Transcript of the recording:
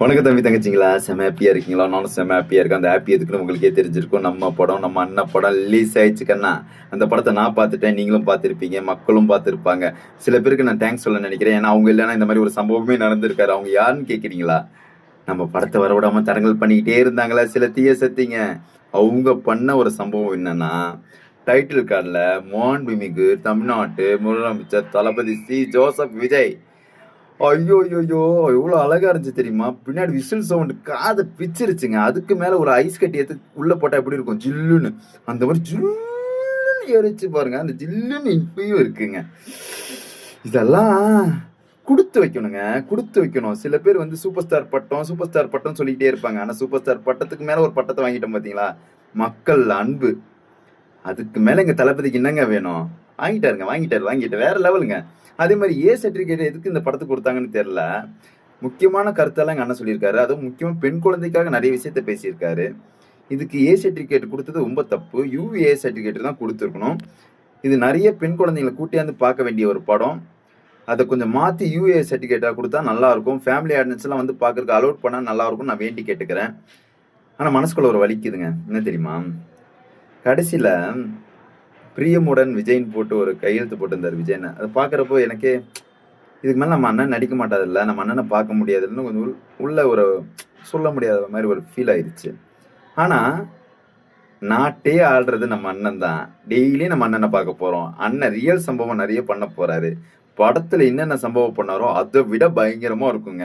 வணக்கம் தம்பி தங்கச்சிங்களா, செம ஹாப்பியா இருக்கீங்களா? நானும் செம ஹாப்பியா இருக்கேன். அந்த ஹாப்பி எதுக்குன்னு உங்களுக்கே தெரிஞ்சிருக்கும். நம்ம படம், நம்ம அண்ணன் படம் ரிலீஸ் ஆயிடுச்சு கண்ணா. அந்த படத்தை நான் பார்த்துட்டேன், நீங்களும் பார்த்துருப்பீங்க, மக்களும் பார்த்துருப்பாங்க. சில பேருக்கு நான் தேங்க்ஸ் சொல்ல நினைக்கிறேன். ஏன்னா அவங்க இல்லைன்னா இந்த மாதிரி ஒரு சம்பவமே நடந்திருக்காரு. அவங்க யாருன்னு கேட்குறீங்களா? நம்ம படத்தை வரவிடாம தடங்கல் பண்ணிக்கிட்டே இருந்தாங்களா சில தீய சக்திங்க. அவங்க பண்ண ஒரு சம்பவம் என்னன்னா, டைட்டில் கார்டில் மாண்புமிகு தமிழ்நாட்டு முதலமைச்சர் தளபதி ஜோசப் விஜய். ஐயோ ஐயோ! எவ்வளோ அழகா இருந்துச்சு தெரியுமா? பின்னாடி விசில் சவுண்ட் காத பிச்சிருச்சுங்க. அதுக்கு மேல ஒரு ஐஸ் கட்டி எடுத்து உள்ள போட்டா எப்படி இருக்கும்? ஜில்லுன்னு. அந்த மாரி ஜில்லுன்னு ஏறிச்சு பாருங்க. அந்த ஜில்லுன்னு இப்பயும் இருக்குங்க. இதெல்லாம் குடுத்து வைக்கணுங்க. குடுத்து வைக்கணும். சில பேர் வந்து சூப்பர் ஸ்டார் பட்டம், சூப்பர் ஸ்டார் பட்டம்னு சொல்லிக்கிட்டே இருப்பாங்க. ஆனா சூப்பர் ஸ்டார் பட்டத்துக்கு மேல ஒரு பட்டத்த வாங்கிட்டோம் பார்த்தீங்களா? மக்கள் அன்பு. அதுக்கு மேல எங்க தளபதிக்கு என்னங்க வேணும்? வாங்கிட்டாருங்க, வாங்கிட்டாரு. வேற லெவலுங்க. அதே மாரி சர்டிபிகேட் எதுக்கு இந்த படத்துக்கு குடுத்தாங்கன்னு தெரியல. முக்கியமான கருத்தெல்லாம் எங்க அண்ணன் சொல்லியிருக்காரு. அதுவும் முக்கியமா பெண் குழந்தைக்காக நெறைய விஷயத்த பேசியிருக்காரு. இதுக்கு சர்டிபிகேட் குடுத்தது ரொம்ப தப்பு. சர்டிபிகேட் தான் குடுத்துருக்கணும். இது நெறைய பெண் குழந்தைங்கள கூட்டியாந்து பார்க்க வேண்டிய ஒரு படம். அத கொஞ்சம் மாத்தி சர்டிபிகேட்டா குடுத்தா நல்லாருக்கும். ஃபேமிலி ஆடியன்ஸ்லாம் வந்து பார்க்கறதுக்கு அலோட் பண்ணா நல்லாருக்கும்னு நான் வேண்டி கேட்டுக்கிறேன். ஆனா மனசுக்குள்ள ஒரு வலிக்குதுங்க. என்ன தெரியுமா? கடைசில பிரியமுடன் விஜய்ன்னு போட்டு ஒரு கையெழுத்து போட்டிருந்தாரு விஜய்ன்னு. அத பார்க்குறப்போ எனக்கே இதுக்கு மேல நம்ம அண்ணன் நடிக்க மாட்டாருல்ல, நம்ம அண்ணன பார்க்க முடியாதுன்னு கொஞ்சம் உள்ள ஒரு சொல்ல முடியாத மாரி ஒரு ஃபீல் ஆயிருச்சு. ஆனா, நாட்டே ஆள்றது நம்ம அண்ணன் தான். டெய்லியும் நம்ம அண்ணன பார்க்க போறோம். அண்ணன் ரியல் சம்பவம் நெறைய பண்ண போறாரு. படத்துல என்னென்ன சம்பவம் பண்ணாரோ, அத விட பயங்கரமா இருக்குங்க.